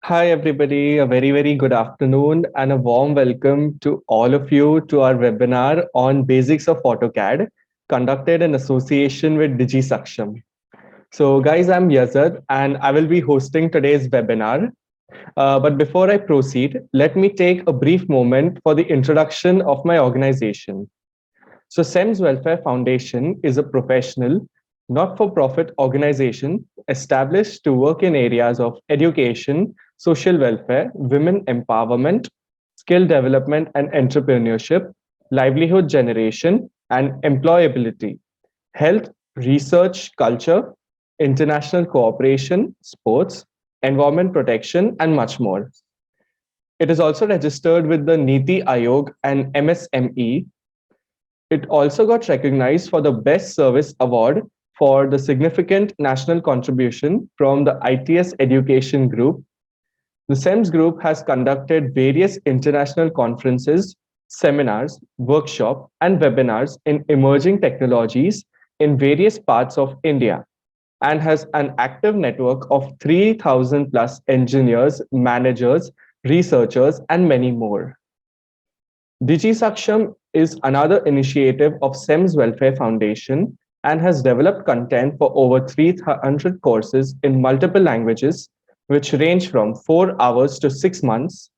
Hi, everybody. A very, very good afternoon and a warm welcome to all of you to our webinar on basics of AutoCAD conducted in association with DigiSaksham. So, guys, I'm Yazad and I will be hosting today's webinar. But before I proceed, let me take a brief moment for the introduction of my organization. So SEMS Welfare Foundation is a professional, not-for-profit organization established to work in areas of education, social welfare, women empowerment, skill development and entrepreneurship, livelihood generation and employability, health, research, culture, international cooperation, sports, environment protection, and much more. It is also registered with the Niti Aayog and MSME. It also got recognized for the Best Service Award for the significant national contribution from the ITS Education Group. The SEMS Group has conducted various international conferences, seminars, workshops, and webinars in emerging technologies in various parts of India and has an active network of 3,000 plus engineers, managers, researchers, and many more. DigiSaksham is another initiative of SEMS Welfare Foundation and has developed content for over 300 courses in multiple languages, which range from 4 hours to 6 months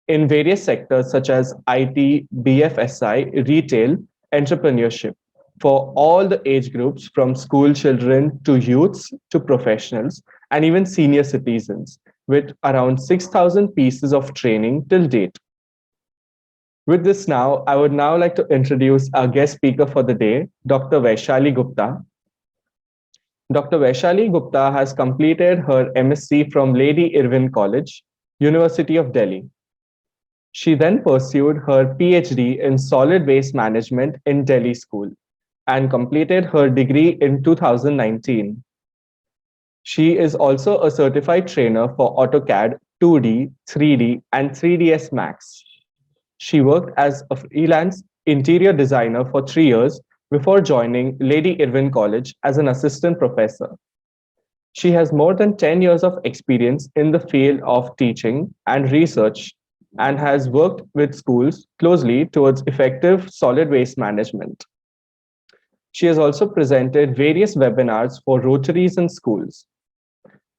in various sectors such as IT, BFSI, retail, entrepreneurship for all the age groups from school children to youths to professionals and even senior citizens with around 6,000 pieces of training till date. With this now, I would now like to introduce our guest speaker for the day, Dr. Vaishali Gupta. Dr. Vaishali Gupta has completed her MSc from Lady Irwin College, University of Delhi. She then pursued her PhD in solid waste management in Delhi School and completed her degree in 2019. She is also a certified trainer for AutoCAD 2D, 3D, and 3ds Max. She worked as a freelance interior designer for 3 years before joining Lady Irwin College as an assistant professor. She has more than 10 years of experience in the field of teaching and research and has worked with schools closely towards effective solid waste management. She has also presented various webinars for Rotaries and schools.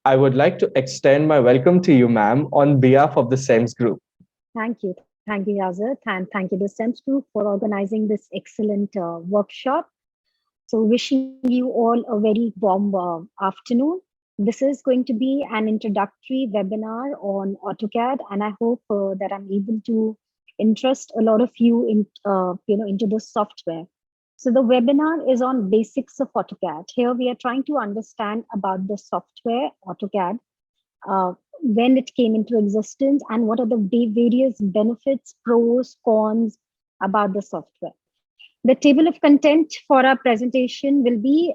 I would like to extend my welcome to you, ma'am, on behalf of the SEMS Group. Thank you. Thank you, Yazat, and thank you, the SEMS Group, for organizing this excellent workshop. So, wishing you all a very warm afternoon. This is going to be an introductory webinar on AutoCAD, and I hope that I'm able to interest a lot of you into the software. So, the webinar is on basics of AutoCAD. Here, we are trying to understand about the software AutoCAD, when it came into existence, and what are the various benefits, pros, cons about the software. The table of content for our presentation will be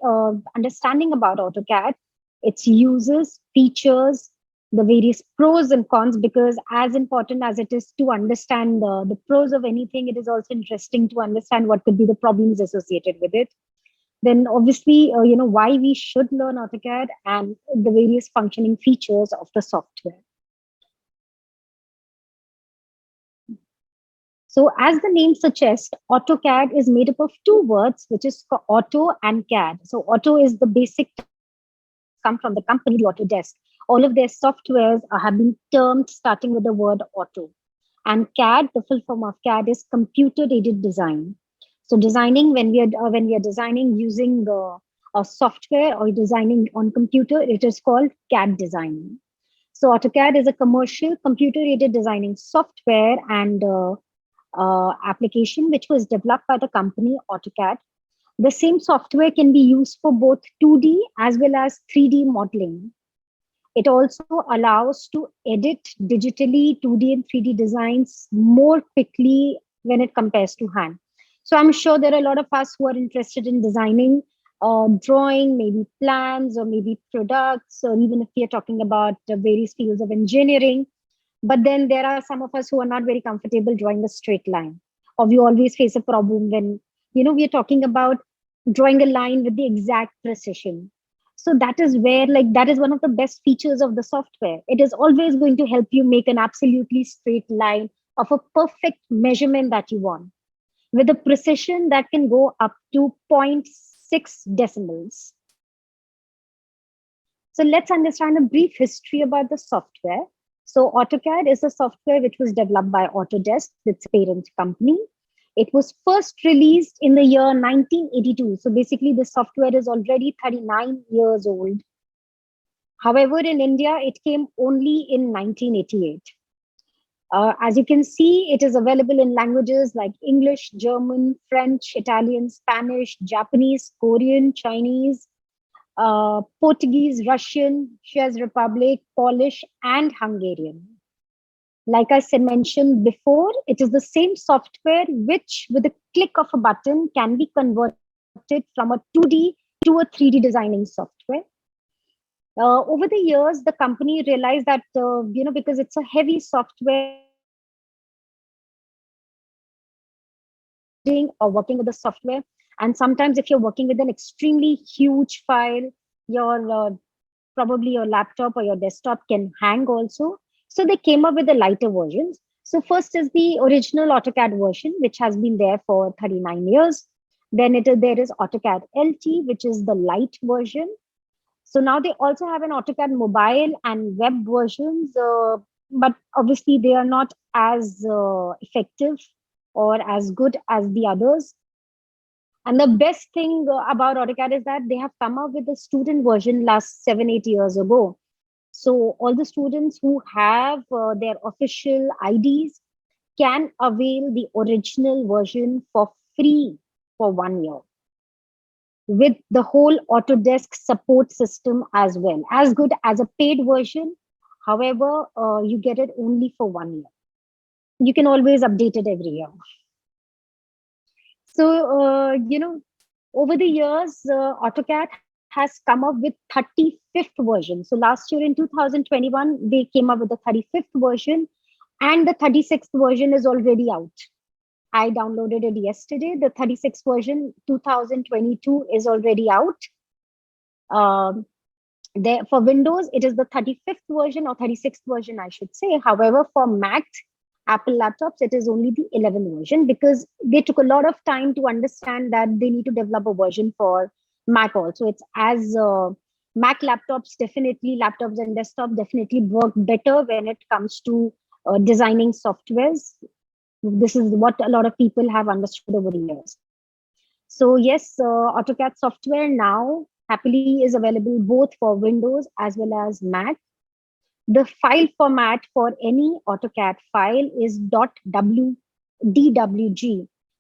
understanding about AutoCAD, its uses, features, the various pros and cons, because as important as it is to understand the pros of anything, it is also interesting to understand what could be the problems associated with it. Then obviously, why we should learn AutoCAD and the various functioning features of the software. So as the name suggests, AutoCAD is made up of two words, which is auto and CAD. So auto is the basic come from the company, the Autodesk. All of their softwares have been termed starting with the word auto. And CAD, the full form of CAD, is computer-aided design. So designing, when we are designing using a software or designing on computer, it is called CAD designing. So AutoCAD is a commercial computer-aided designing software and application which was developed by the company AutoCAD. The same software can be used for both 2D as well as 3D modeling. It also allows to edit digitally 2D and 3D designs more quickly when it compares to hand. So I'm sure there are a lot of us who are interested in designing, drawing, maybe plans or maybe products, or even if we are talking about various fields of engineering. But then there are some of us who are not very comfortable drawing a straight line, or we always face a problem when we are talking about drawing a line with the exact precision. So that is where, like, that is one of the best features of the software. It is always going to help you make an absolutely straight line of a perfect measurement that you want with a precision that can go up to zero point 0.6 decimals. So let's understand a brief history about the software. So AutoCAD is a software which was developed by Autodesk, its parent company. It was first released in the year 1982. So basically, the software is already 39 years old. However, in India, it came only in 1988. As you can see, it is available in languages like English, German, French, Italian, Spanish, Japanese, Korean, Chinese, Portuguese, Russian, Czech Republic, Polish, and Hungarian. Like I said, mentioned before, it is the same software which, with a click of a button, can be converted from a 2D to a 3D designing software. Over the years, the company realized that, because it's a heavy software, or working with the software. And sometimes if you're working with an extremely huge file, your probably your laptop or your desktop can hang also. So they came up with the lighter versions. So first is the original AutoCAD version, which has been there for 39 years. Then there is AutoCAD LT, which is the light version. So now they also have an AutoCAD mobile and web versions, but obviously they are not as effective or as good as the others. And the best thing about AutoCAD is that they have come up with a student version last 7-8 years ago. So all the students who have their official IDs can avail the original version for free for 1 year with the whole Autodesk support system as well, as good as a paid version. However, you get it only for 1 year. You can always update it every year. So, over the years, AutoCAD has come up with 35th version. So last year in 2021, they came up with the 35th version, and the 36th version is already out. I downloaded it yesterday. The 36th version 2022 is already out. There for Windows, it is the 35th version or 36th version, I should say. However, for Mac, Apple laptops, it is only the 11th version because they took a lot of time to understand that they need to develop a version for Mac also. It's as Mac laptops and desktop definitely work better when it comes to designing softwares. This is what a lot of people have understood over the years. So yes, AutoCAD software now happily is available both for Windows as well as Mac. The file format for any AutoCAD file is .dwg,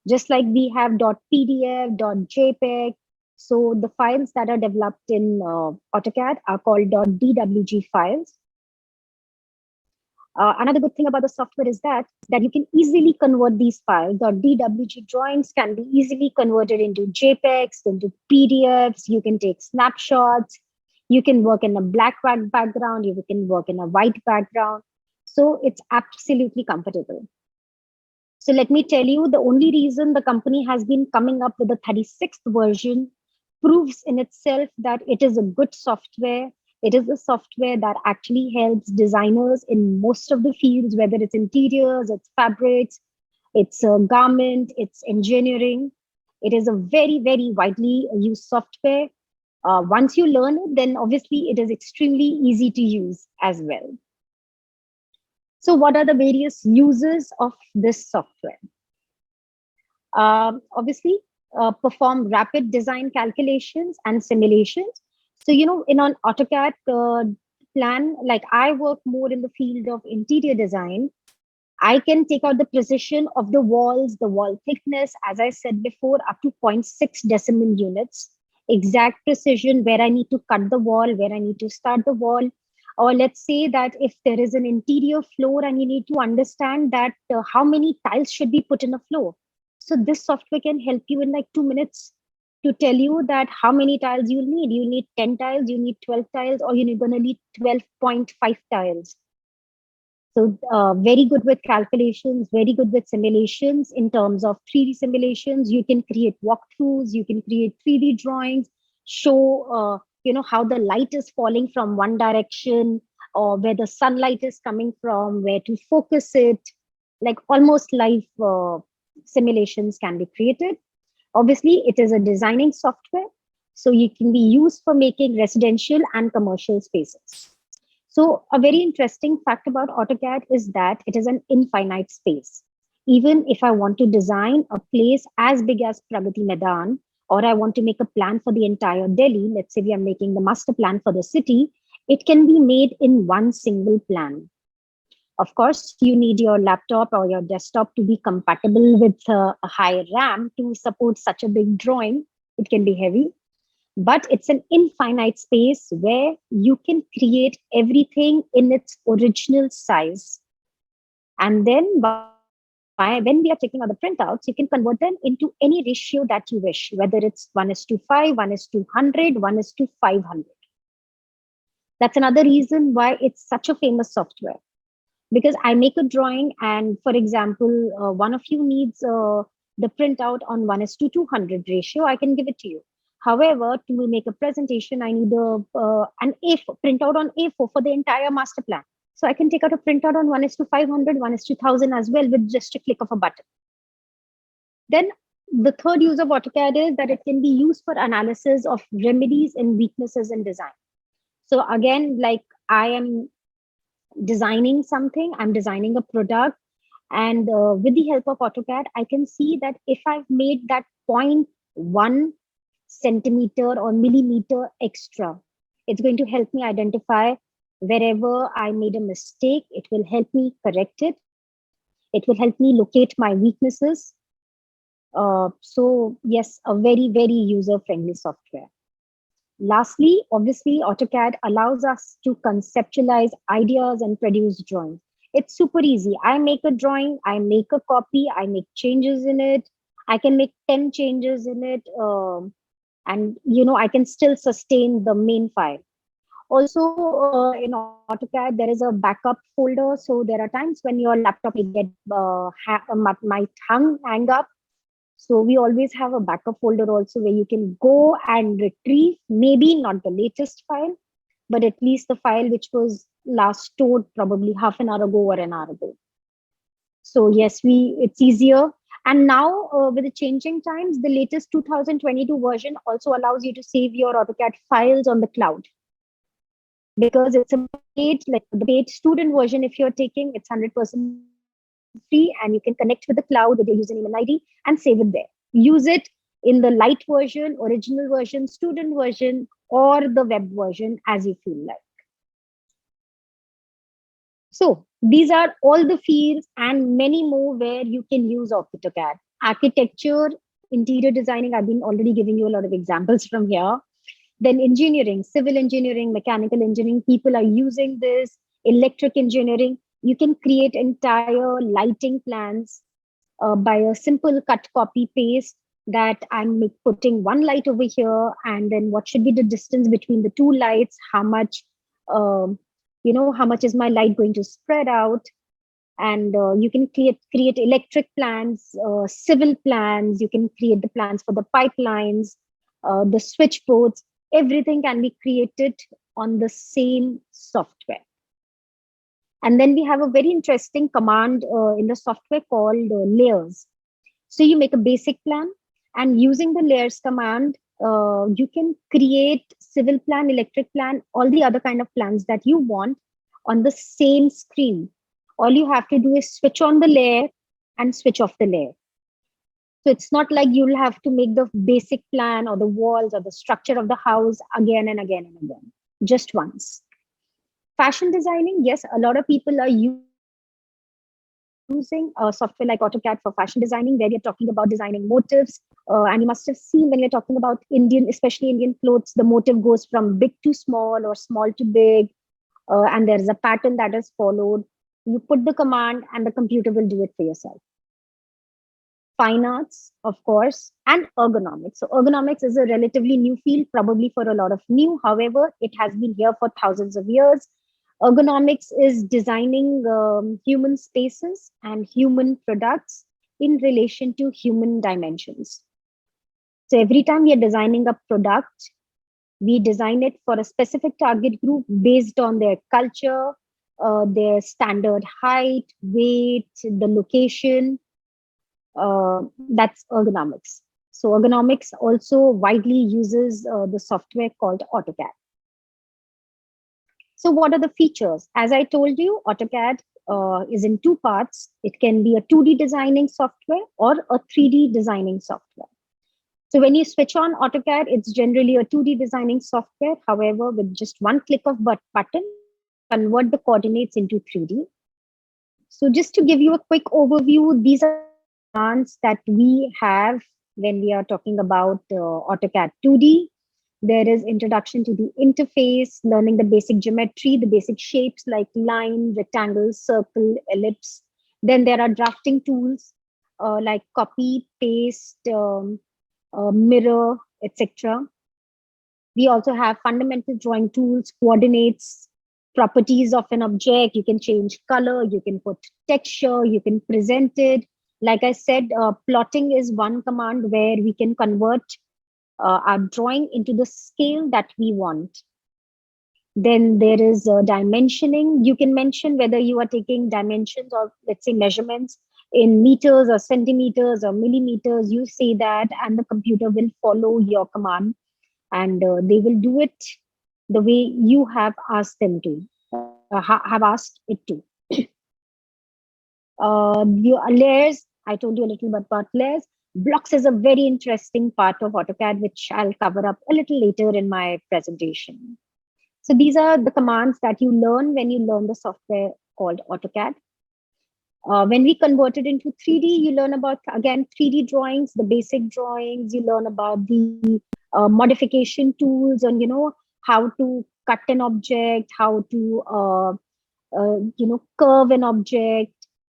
just like we have .pdf, .jpeg. So the files that are developed in AutoCAD are called .dwg files. Another good thing about the software is that you can easily convert these files. The DWG drawings can be easily converted into JPEGs, into PDFs. You can take snapshots. You can work in a black background. You can work in a white background. So it's absolutely comfortable. So let me tell you, the only reason the company has been coming up with the 36th version proves in itself that it is a good software. It is a software that actually helps designers in most of the fields, whether it's interiors, it's fabrics, it's a garment, it's engineering. It is a very, very widely used software. Once you learn it, then obviously it is extremely easy to use as well. So what are the various uses of this software? Obviously, perform rapid design calculations and simulations. So, in an AutoCAD plan, like I work more in the field of interior design, I can take out the precision of the walls, the wall thickness, as I said before, up to 0.6 decimal units, exact precision where I need to cut the wall, where I need to start the wall. Or let's say that if there is an interior floor and you need to understand that how many tiles should be put in a floor. So this software can help you in like 2 minutes to tell you that how many tiles you need. You need 10 tiles, you need 12 tiles, or you're going to need 12.5 tiles. So very good with calculations, very good with simulations in terms of 3D simulations. You can create walkthroughs, you can create 3D drawings, show how the light is falling from one direction, or where the sunlight is coming from, where to focus it, like almost live simulations can be created. Obviously, it is a designing software, so it can be used for making residential and commercial spaces. So, a very interesting fact about AutoCAD is that it is an infinite space. Even if I want to design a place as big as Pragati Maidan, or I want to make a plan for the entire Delhi, let's say we are making the master plan for the city, it can be made in one single plan. Of course, you need your laptop or your desktop to be compatible with a high RAM to support such a big drawing. It can be heavy, but it's an infinite space where you can create everything in its original size. And then when we are taking out the printouts, you can convert them into any ratio that you wish, whether it's 1:5, 1:100, 1:500. That's another reason why it's such a famous software. Because I make a drawing, and for example, one of you needs the printout on 1:200 ratio, I can give it to you. However, to make a presentation, I need an A4 printout on A4 for the entire master plan. So I can take out a printout on 1:500, 1:1000 as well with just a click of a button. Then the third use of AutoCAD is that it can be used for analysis of remedies and weaknesses in design. So again, like I am designing something, I'm designing a product, and with the help of AutoCAD, I can see that if I've made that 0.1 centimeter or millimeter extra, it's going to help me identify wherever I made a mistake. It will help me correct it. It will help me locate my weaknesses. So yes, a very, very user-friendly software. Lastly, obviously, AutoCAD allows us to conceptualize ideas and produce drawings. It's super easy. I make a drawing, I make a copy, I make changes in it. I can make 10 changes in it. And, I can still sustain the main file. Also, in AutoCAD, there is a backup folder. So there are times when your laptop may get might hang up. So we always have a backup folder also where you can go and retrieve, maybe not the latest file, but at least the file which was last stored probably half an hour ago or an hour ago. So yes, it's easier. And now with the changing times, the latest 2022 version also allows you to save your AutoCAD files on the cloud. Because it's a paid, like the paid student version, if you're taking, it's 100% free, and you can connect with the cloud with your username and ID and save it there. Use it in the light version, original version, student version, or the web version as you feel like. So these are all the fields and many more where you can use AutoCAD. Architecture, interior designing, I've been already giving you a lot of examples from here. Then engineering, civil engineering, mechanical engineering, people are using this. Electric engineering, you can create entire lighting plans by a simple cut, copy, paste, that I'm putting one light over here, and then what should be the distance between the two lights, how much, how much is my light going to spread out. And you can create electric plans, civil plans, you can create the plans for the pipelines, the switchboards. Everything can be created on the same software. And then we have a very interesting command in the software called layers. So you make a basic plan, and using the layers command, you can create civil plan, electric plan, all the other kind of plans that you want on the same screen. All you have to do is switch on the layer and switch off the layer. So it's not like you'll have to make the basic plan or the walls or the structure of the house again and again and again, just once. Fashion designing, yes, a lot of people are using a software like AutoCAD for fashion designing, where we are talking about designing motifs. And you must have seen when you're talking about Indian, especially Indian clothes, the motif goes from big to small or small to big, and there's a pattern that is followed. You put the command and the computer will do it for yourself. Fine arts, of course, and ergonomics. So ergonomics is a relatively new field, probably for a lot of new. However, it has been here for thousands of years. Ergonomics is designing human spaces and human products in relation to human dimensions. So every time you're designing a product, We design it for a specific target group based on their culture, their standard height, weight, the location. That's ergonomics. So ergonomics also widely uses the software called AutoCAD. So what are the features? As I told you, AutoCAD is in two parts. It can be a 2D designing software or a 3D designing software. So when you switch on AutoCAD, it's generally a 2D designing software. However, with just one click of button, you can convert the coordinates into 3D. So just to give you a quick overview, these are the commands that we have when we are talking about AutoCAD 2D. There is introduction to the interface, learning the basic geometry, the basic shapes like line, rectangle, circle, ellipse. Then there are drafting tools like copy, paste, mirror, etc. We also have fundamental drawing tools, coordinates, properties of an object. You can change color, you can put texture, you can present it. Like I said, plotting is one command where we can convert our drawing into the scale that we want. Then there is dimensioning. You can mention whether you are taking dimensions or, let's say, measurements in meters or centimeters or millimeters. You say that, and the computer will follow your command, and they will do it the way you have asked them to, have asked it to. The layers, I told you a little bit about layers. Blocks is a very interesting part of AutoCAD, which I'll cover up a little later in my presentation. So these are the commands that you learn when you learn the software called AutoCAD. When we convert it into 3D, you learn about, again, 3D drawings, the basic drawings. You learn about the modification tools and, how to cut an object, how to, curve an object.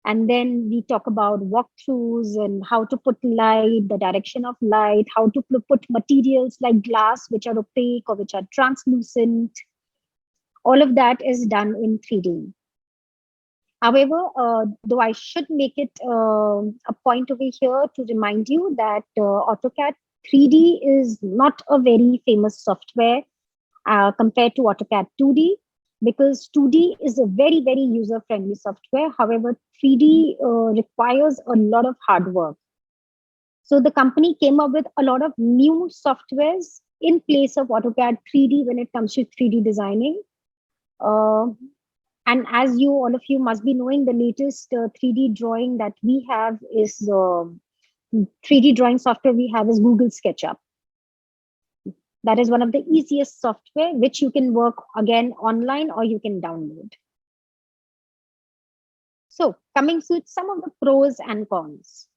And then we talk about walkthroughs and how to put light, the direction of light, how to put materials like glass, which are opaque or which are translucent. All of that is done in 3D. However, though I should make it a point over here to remind you that AutoCAD 3D is not a very famous software compared to AutoCAD 2D, because 2D is a very, very user-friendly software. However, 3D requires a lot of hard work. So the company came up with a lot of new softwares in place of AutoCAD 3D when it comes to 3D designing. And as you, all of you must be knowing, the latest 3D drawing that we have is 3D drawing software we have is Google SketchUp. That is one of the easiest software which you can work again online or you can download. So coming to some of the pros and cons.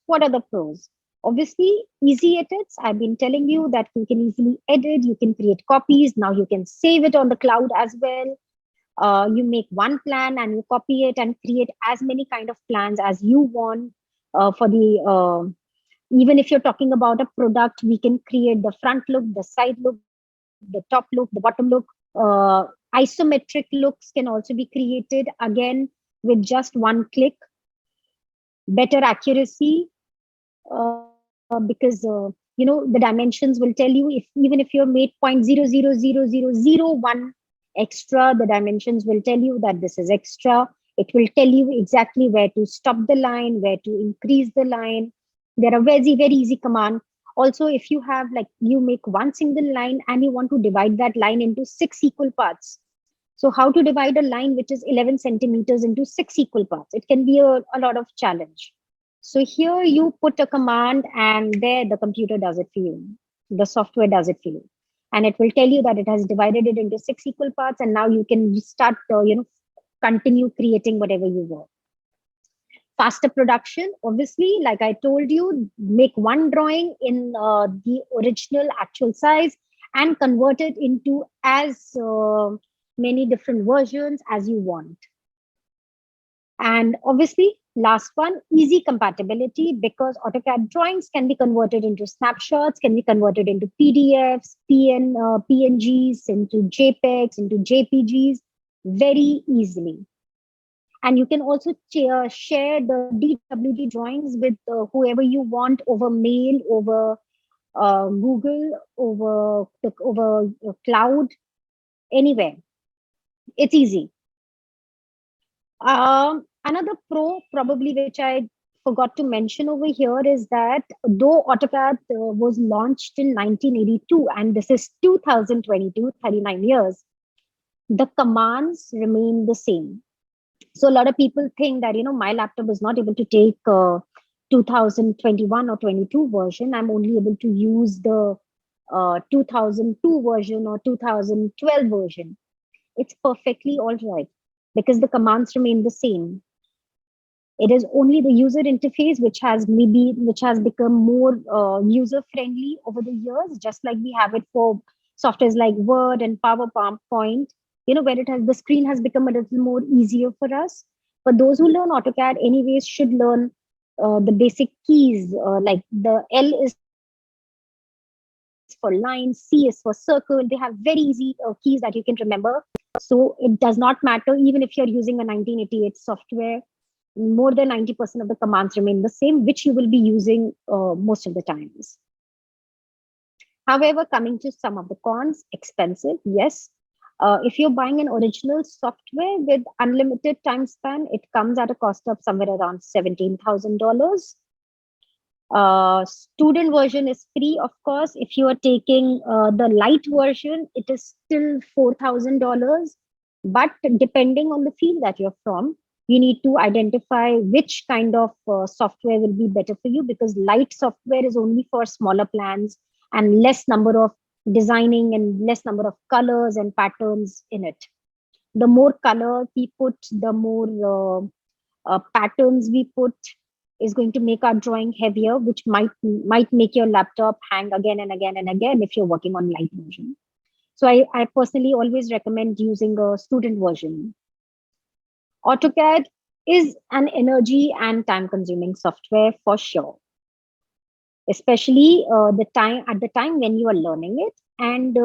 What are the pros? Obviously, easy edits. I've been telling you that you can easily edit, you can create copies. Now you can save it on the cloud as well. You make one plan and you copy it and create as many kind of plans as you want for the, even if you're talking about a product, we can create the front look, the side look, the top look, the bottom look. Isometric looks can also be created again with just one click. Better accuracy, because the dimensions will tell you, if even if you're made 0.000001 extra, the dimensions will tell you that this is extra. It will tell you exactly where to stop the line, where to increase the line. There are very, very easy command. Also, if you have, like, you make one single line and you want to divide that line into 6 equal parts. So how to divide a line which is 11 centimeters into 6 equal parts? It can be a lot of challenge. So here you put a command and there the computer does it for you. The software does it for you. And it will tell you that it has divided it into 6 equal parts. And now you can start, continue creating whatever you want. Faster production, obviously, like I told you, make one drawing in the original actual size and convert it into as many different versions as you want. And obviously, last one, easy compatibility, because AutoCAD drawings can be converted into snapshots, can be converted into PDFs, PNGs, into JPEGs, into JPGs very easily. And you can also share the DWG drawings with whoever you want over mail, over Google, over cloud, anywhere. It's easy. Another pro, probably, which I forgot to mention over here, is that though AutoCAD was launched in 1982, and this is 2022, 39 years, the commands remain the same. So a lot of people think that, my laptop is not able to take 2021 or 22 version. I'm only able to use the 2002 version or 2012 version. It's perfectly all right because the commands remain the same. It is only the user interface which has become more user friendly over the years, just like we have it for softwares like Word and PowerPoint. Where it has the screen has become a little more easier for us. But those who learn AutoCAD, anyways, should learn the basic keys. Like the L is for line, C is for circle. They have very easy keys that you can remember. So it does not matter even if you're using a 1988 software. More than 90% of the commands remain the same, which you will be using most of the times. However, coming to some of the cons, expensive, yes. If you're buying an original software with unlimited time span, it comes at a cost of somewhere around $17,000. Student version is free, of course. If you are taking the light version, it is still $4,000. But depending on the field that you're from, you need to identify which kind of software will be better for you, because light software is only for smaller plans and less number of designing and less number of colors and patterns in it. The more color we put, the more patterns we put, is going to make our drawing heavier, which might make your laptop hang again and again and again if you're working on light version. So I personally always recommend using a student version. AutoCAD is an energy and time consuming software for sure, especially the time when you are learning it. And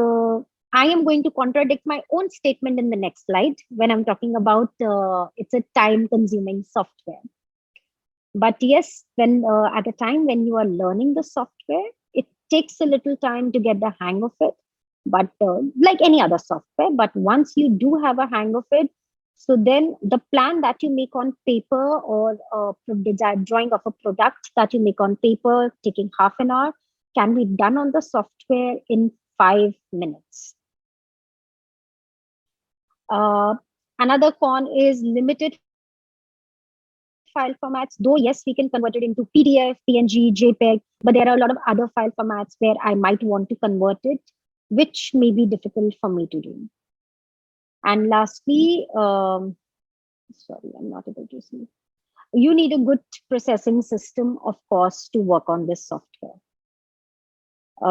I am going to contradict my own statement in the next slide when I'm talking about it's a time consuming software. But yes, when at the time when you are learning the software, it takes a little time to get the hang of it. But like any other software, but once you do have a hang of it, so then the plan that you make on paper, or drawing of a product that you make on paper, taking half an hour, can be done on the software in 5 minutes. Another con is limited file formats. Though, yes, we can convert it into PDF, PNG, JPEG, but there are a lot of other file formats where I might want to convert it, which may be difficult for me to do. And lastly, sorry, I'm not able to see. You need a good processing system, of course, to work on this software.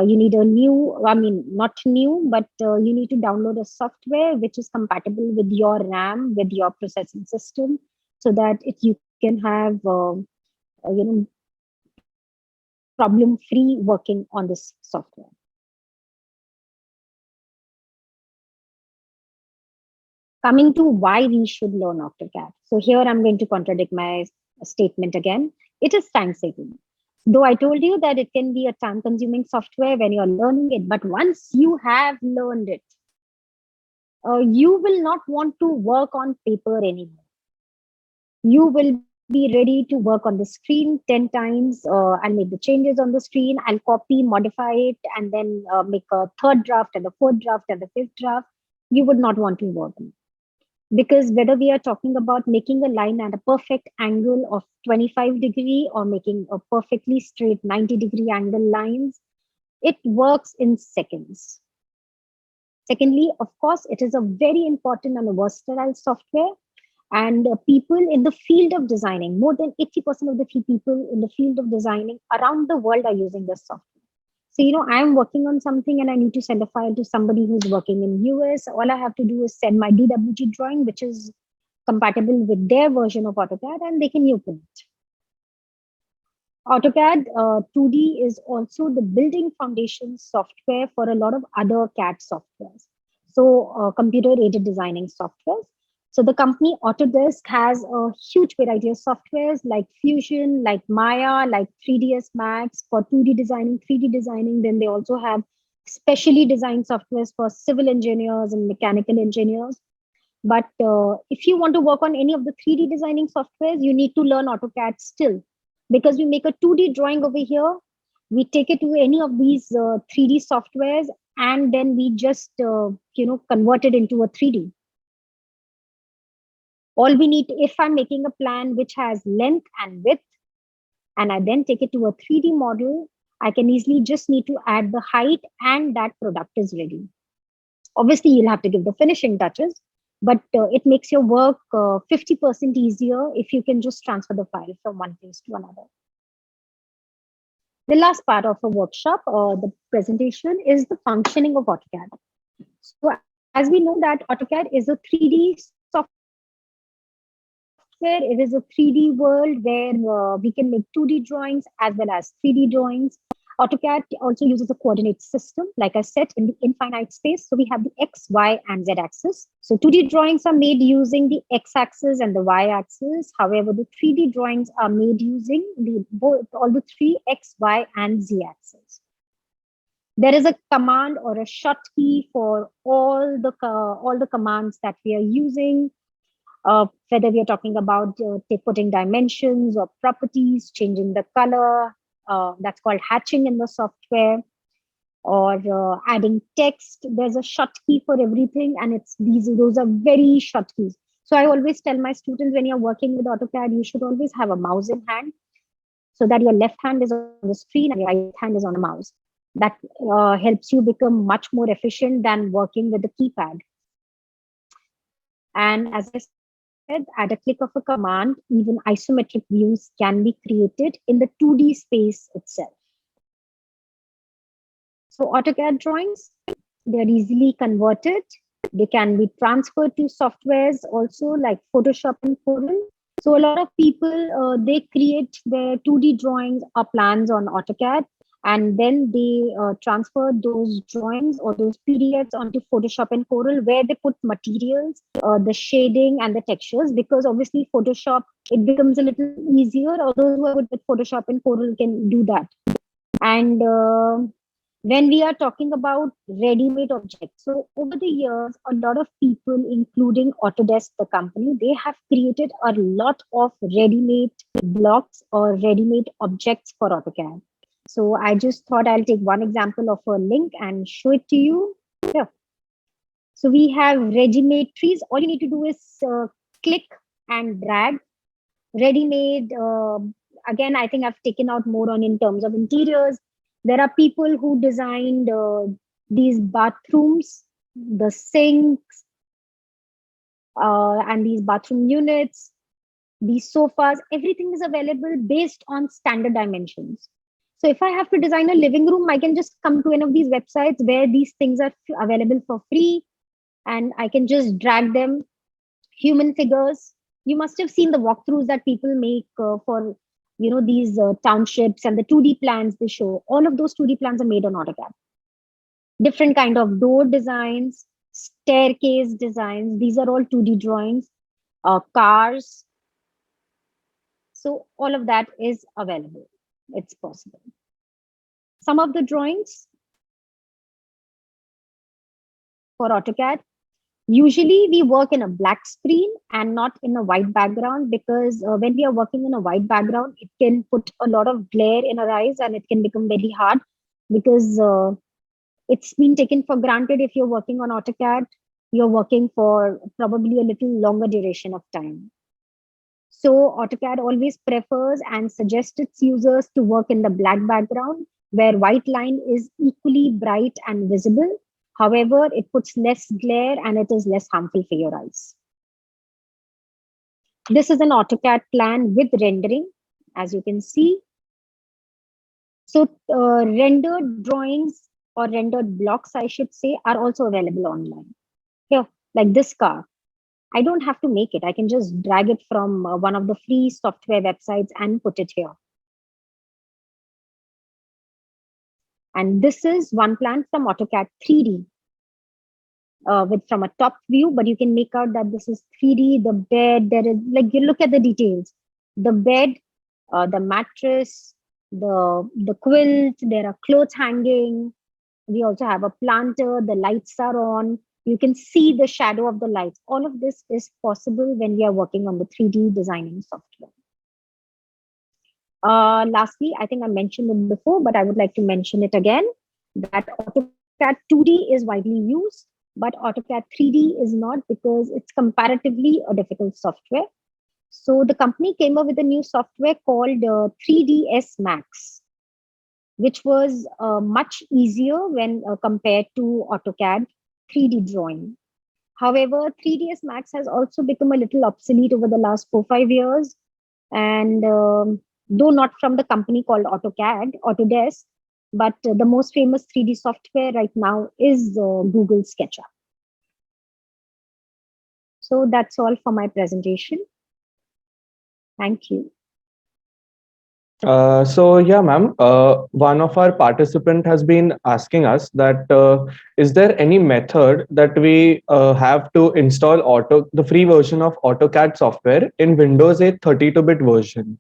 You need not new, but you need to download a software which is compatible with your RAM, with your processing system, so that you can have, problem-free working on this software. Coming to why we should learn AutoCAD. So here I'm going to contradict my statement again. It is time saving. Though I told you that it can be a time consuming software when you're learning it, but once you have learned it, you will not want to work on paper anymore. You will be ready to work on the screen 10 times. I'll make the changes on the screen. I'll copy, modify it, and then make a third draft and the fourth draft and the fifth draft. You would not want to work on it. Because whether we are talking about making a line at a perfect angle of 25-degree or making a perfectly straight 90-degree angle lines, it works in seconds. Secondly, of course, it is a very important and a versatile software. And people in the field of designing, more than 80% of the people in the field of designing around the world are using this software. So, I'm working on something and I need to send a file to somebody who's working in US. All I have to do is send my DWG drawing, which is compatible with their version of AutoCAD, and they can open it. AutoCAD 2D is also the building foundation software for a lot of other CAD softwares. So computer aided designing softwares. So the company Autodesk has a huge variety of softwares like Fusion, like Maya, like 3ds Max for 2D designing, 3D designing. Then they also have specially designed softwares for civil engineers and mechanical engineers. But if you want to work on any of the 3D designing softwares, you need to learn AutoCAD still, because we make a 2D drawing over here, we take it to any of these 3D softwares, and then we just convert it into a 3D. All we need, if I'm making a plan which has length and width, and I then take it to a 3D model, I can easily just need to add the height and that product is ready. Obviously, you'll have to give the finishing touches, but it makes your work 50% easier if you can just transfer the file from one place to another. The last part of a workshop or the presentation is the functioning of AutoCAD. So as we know that AutoCAD is a 3D software, it is a 3D world where we can make 2D drawings as well as 3D drawings. AutoCAD also uses a coordinate system, like I said, in the infinite space. So we have the X, Y, and Z axis. So 2D drawings are made using the X axis and the Y axis. However, the 3D drawings are made using all the three X, Y, and Z axes. There is a command or a shortkey for all the commands that we are using. Whether we are talking about putting dimensions or properties, changing the color, that's called hatching in the software, or adding text. There's a shortkey for everything, and those are very short keys. So I always tell my students, when you're working with AutoCAD, you should always have a mouse in hand, so that your left hand is on the screen and your right hand is on a mouse. That helps you become much more efficient than working with the keypad. And as I said, at a click of a command, even isometric views can be created in the 2D space itself. So AutoCAD drawings, they're easily converted. They can be transferred to softwares also like Photoshop and Corel. So a lot of people, they create their 2D drawings or plans on AutoCAD, and then they transfer those drawings or those PDFs onto Photoshop and Corel, where they put materials, the shading and the textures, because obviously Photoshop, it becomes a little easier, or those who are good with Photoshop and Corel can do that. And when we are talking about ready-made objects, so over the years, a lot of people, including Autodesk, the company, they have created a lot of ready-made blocks or ready-made objects for AutoCAD. So I just thought I'll take one example of a link and show it to you. Here. So we have ready-made trees. All you need to do is click and drag. Ready-made, again, I think I've taken out more on in terms of interiors. There are people who designed these bathrooms, the sinks, and these bathroom units, these sofas. Everything is available based on standard dimensions. So if I have to design a living room, I can just come to one of these websites where these things are available for free, and I can just drag them. Human figures. You must have seen the walkthroughs that people make for these townships, and the 2D plans they show. All of those 2D plans are made on AutoCAD. Different kind of door designs, staircase designs. These are all 2D drawings. Cars. So all of that is available. It's possible. Some of the drawings for AutoCAD, usually we work in a black screen and not in a white background, because when we are working in a white background, it can put a lot of glare in our eyes and it can become very hard, because it's been taken for granted if you're working on AutoCAD, you're working for probably a little longer duration of time. So AutoCAD always prefers and suggests its users to work in the black background, where white line is equally bright and visible. However, it puts less glare and it is less harmful for your eyes. This is an AutoCAD plan with rendering, as you can see. So rendered drawings or rendered blocks, I should say, are also available online. Here, like this car. I don't have to make it. I can just drag it from one of the free software websites and put it here. And this is one plan from AutoCAD 3D. with from a top view, but you can make out that this is 3D. The bed, there is like you look at the details, the bed, the mattress, the quilt. There are clothes hanging. We also have a planter. The lights are on. You can see the shadow of the lights. All of this is possible when we are working on the 3D designing software. Lastly, I think I mentioned it before, but I would like to mention it again, that AutoCAD 2D is widely used, but AutoCAD 3D is not, because it's comparatively a difficult software. So the company came up with a new software called 3ds Max, which was much easier when compared to AutoCAD 3D drawing. However, 3ds Max has also become a little obsolete over the last 4-5 years. And though not from the company called AutoCAD, Autodesk, but the most famous 3D software right now is Google SketchUp. So that's all for my presentation. Thank you. So yeah, ma'am, one of our participant has been asking us that is there any method that we have to install the free version of AutoCAD software in Windows 8 32-bit version?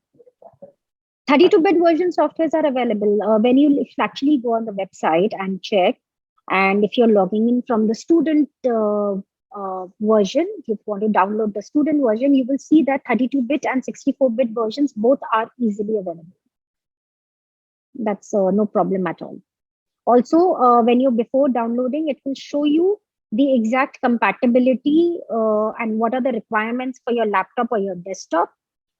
32-bit version softwares are available. When you actually go on the website and check, and if you're logging in from the student version, if you want to download the student version, you will see that 32-bit and 64-bit versions both are easily available. That's no problem at all. Also, when you're before downloading, it will show you the exact compatibility and what are the requirements for your laptop or your desktop.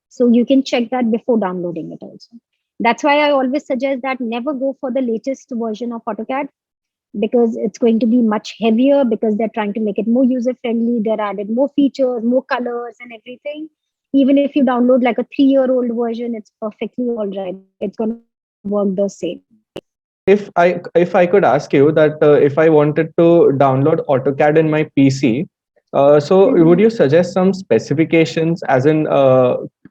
So you can check that before downloading it also. That's why I always suggest that never go for the latest version of AutoCAD, because it's going to be much heavier, because they're trying to make it more user-friendly. They're added more features, more colors and everything. Even if you download like a 3-year-old version, it's perfectly all right. It's going to work the same. If I could ask you that if I wanted to download AutoCAD in my PC, so would you suggest some specifications, as in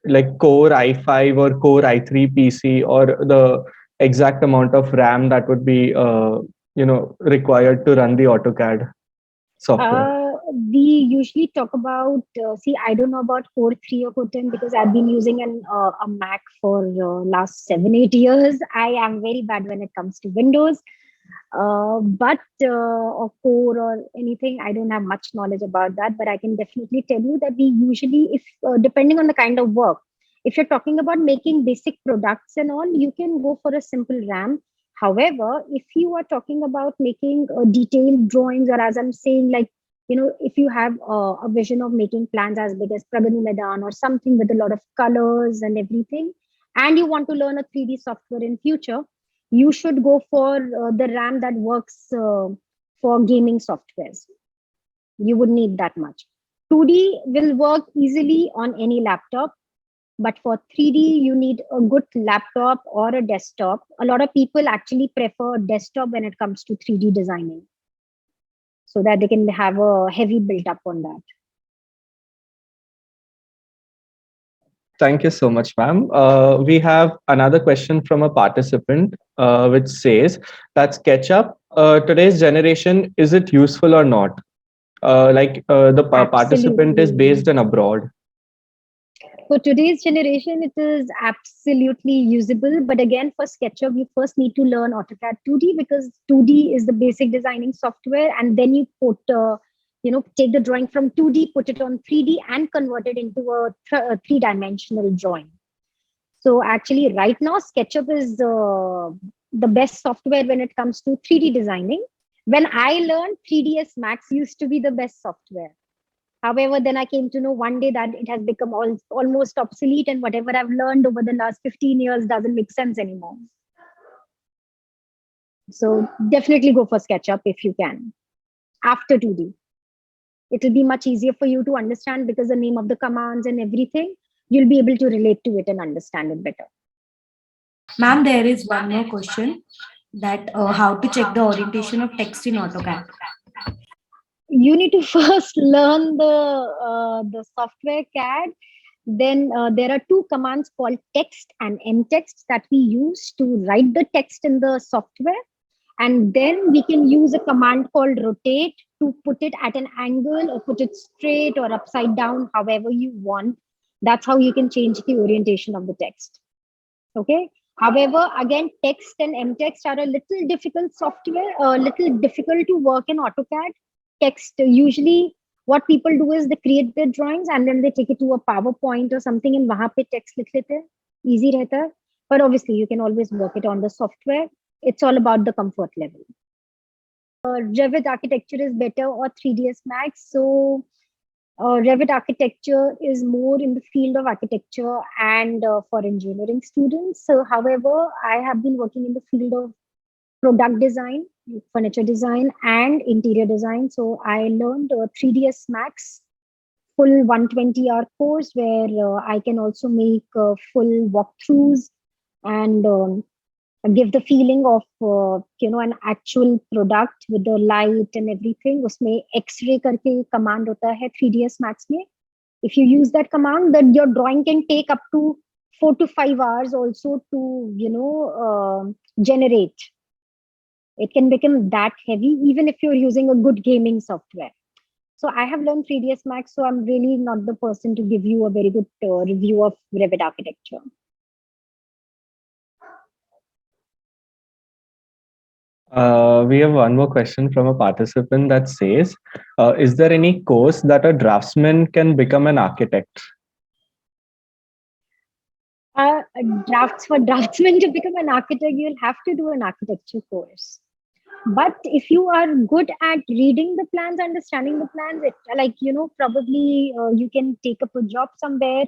like Core i5 or Core i3 PC, or the exact amount of RAM that would be required to run the AutoCAD software? We usually talk about, see, I don't know about Core 3 or Core 10, because I've been using a Mac for last 7-8 years. I am very bad when it comes to Windows. But or Core or anything, I don't have much knowledge about that. But I can definitely tell you that we usually, if depending on the kind of work, if you're talking about making basic products and all, you can go for a simple RAM. However, if you are talking about making detailed drawings, or as I'm saying, like, if you have a vision of making plans as big as Praganu Medan or something with a lot of colors and everything, and you want to learn a 3D software in future, you should go for the RAM that works for gaming softwares. You would need that much. 2D will work easily on any laptop, but for 3D, you need a good laptop or a desktop. A lot of people actually prefer desktop when it comes to 3D designing, so that they can have a heavy build up on that. Thank you so much, ma'am. We have another question from a participant, which says that SketchUp, today's generation, is it useful or not? The participant is based in abroad. For today's generation, it is absolutely usable. But again, for SketchUp, you first need to learn AutoCAD 2D, because 2D is the basic designing software. And then you put, take the drawing from 2D, put it on 3D and convert it into a three-dimensional drawing. So actually right now, SketchUp is the best software when it comes to 3D designing. When I learned, 3ds Max used to be the best software. However, then I came to know one day that it has become almost obsolete, and whatever I've learned over the last 15 years doesn't make sense anymore. So definitely go for SketchUp if you can. After 2D, it will be much easier for you to understand, because the name of the commands and everything, you'll be able to relate to it and understand it better. Ma'am, there is one more question, that how to check the orientation of text in AutoCAD. You need to first learn the software CAD. Then there are two commands called text and mtext that we use to write the text in the software. And then we can use a command called rotate to put it at an angle or put it straight or upside down, however you want. That's how you can change the orientation of the text. Okay. However, again, text and mtext are a little difficult software, a little difficult to work in AutoCAD. Text usually what people do is they create their drawings and then they take it to a PowerPoint or something and वहाँ पे text लिख लेते हैं. Easy रहता है. But obviously you can always work it on the software. It's all about the comfort level. Revit architecture is better or 3ds Max. So Revit architecture is more in the field of architecture and for engineering students. So, however, I have been working in the field of product design, furniture design, and interior design. So, I learned 3ds Max full 120-hour course where I can also make full walkthroughs and give the feeling of an actual product with the light and everything. उसमें X-ray करके command होता है 3ds Max में. If you use that command, then your drawing can take up to 4 to 5 hours also to generate. It can become that heavy even if you're using a good gaming software. So I have learned 3ds Max, so I'm really not the person to give you a very good review of Revit architecture. We have one more question from a participant that says, is there any course that a draftsman can become an architect? For draftsmen to become an architect, you'll have to do an architecture course. But if you are good at reading the plans, understanding the plans, probably you can take up a job somewhere.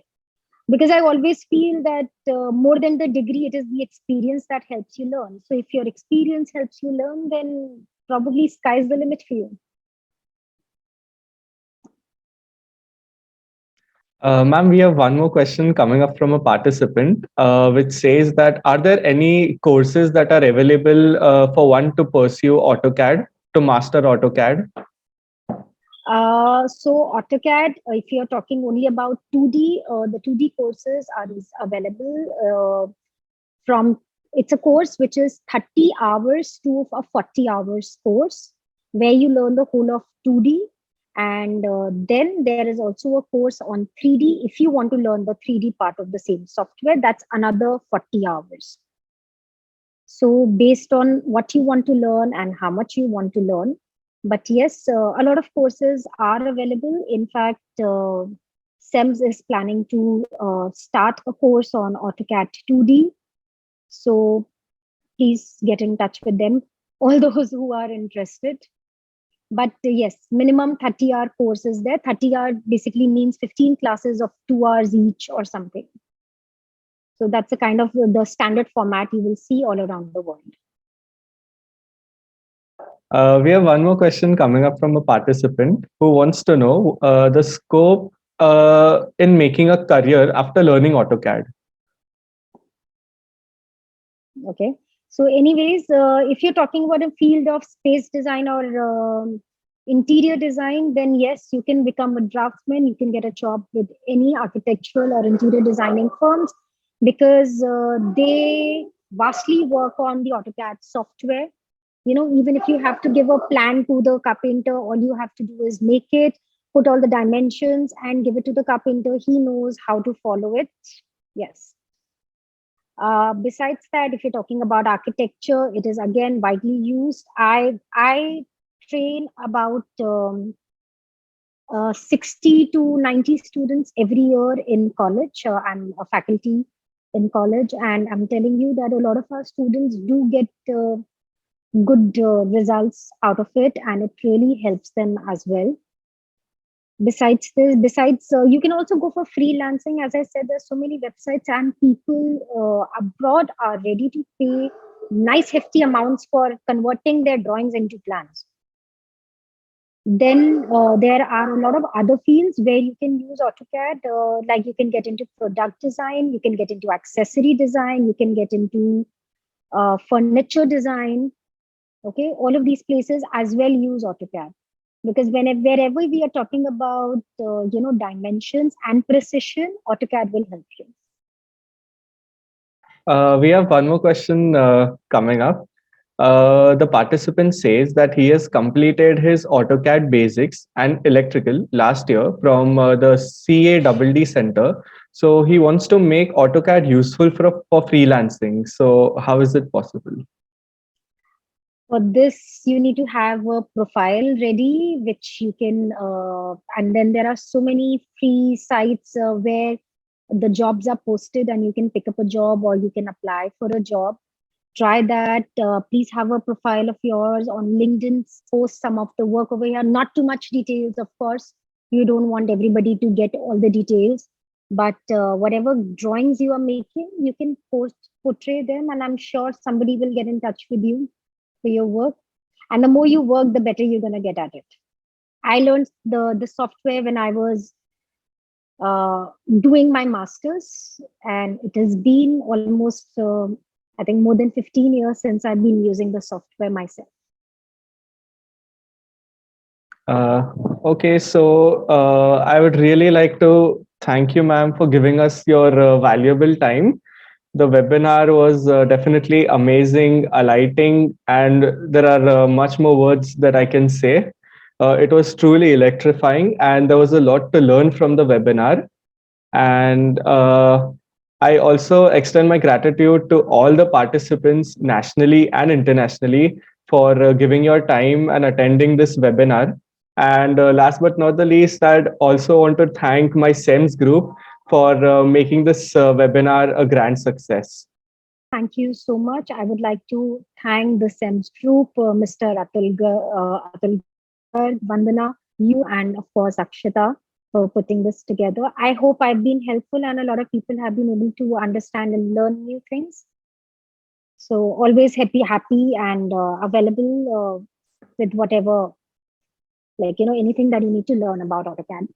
Because I always feel that more than the degree, it is the experience that helps you learn. So if your experience helps you learn, then probably sky's the limit for you. Ma'am, we have one more question coming up from a participant, which says that, are there any courses that are available for one to pursue AutoCAD, to master AutoCAD? So AutoCAD, if you're talking only about 2D, the 2D courses are available it's a course which is 30 hours to a 40 hours course where you learn the whole of 2D. And then there is also a course on 3D. If you want to learn the 3D part of the same software, that's another 40 hours. So based on what you want to learn and how much you want to learn. But yes, a lot of courses are available. In fact, SEMS is planning to start a course on AutoCAD 2D. So please get in touch with them, all those who are interested. But yes, minimum 30-hour course is there. 30-hour basically means 15 classes of 2 hours each or something. So that's a kind of the standard format you will see all around the world. We have one more question coming up from a participant who wants to know the scope in making a career after learning AutoCAD. Okay. So anyways, if you're talking about a field of space design or interior design, then yes, you can become a draftsman. You can get a job with any architectural or interior designing firms because they vastly work on the AutoCAD software. Even if you have to give a plan to the carpenter, all you have to do is make it, put all the dimensions and give it to the carpenter. He knows how to follow it. Yes. Besides that, if you're talking about architecture, it is again widely used. I train about 60 to 90 students every year in college. I'm a faculty in college, and I'm telling you that a lot of our students do get good results out of it, and it really helps them as well. Besides you can also go for freelancing. As I said, there's so many websites and people abroad are ready to pay nice hefty amounts for converting their drawings into plans. Then there are a lot of other fields where you can use AutoCAD, like you can get into product design, you can get into accessory design, you can get into furniture design. Okay, all of these places as well use AutoCAD. Because wherever we are talking about dimensions and precision, AutoCAD will help you. We have one more question coming up. The participant says that he has completed his AutoCAD basics and electrical last year from the CADD Center. So he wants to make AutoCAD useful for freelancing. So how is it possible? For this, you need to have a profile ready, which you can, and then there are so many free sites where the jobs are posted and you can pick up a job or you can apply for a job. Try that. Please have a profile of yours on LinkedIn, post some of the work over here. Not too much details, of course. You don't want everybody to get all the details, but whatever drawings you are making, you can post, portray them, and I'm sure somebody will get in touch with you for your work. And the more you work, the better you're going to get at it. I learned the software when I was doing my masters, and it has been almost I think more than 15 years since I've been using the software myself. Uh, okay, so I would really like to thank you, ma'am, for giving us your valuable time. The webinar was definitely amazing, alighting, and there are much more words that I can say. It was truly electrifying, and there was a lot to learn from the webinar. And I also extend my gratitude to all the participants nationally and internationally for giving your time and attending this webinar. And last but not the least, I'd also want to thank my SEMS group for making this webinar a grand success. Thank you so much. I would like to thank the SEMS group, Mr. Atul Gar, Vandana, you, and of course, Akshita for putting this together. I hope I've been helpful and a lot of people have been able to understand and learn new things. So always happy and available with whatever, like, anything that you need to learn about AutoCAD.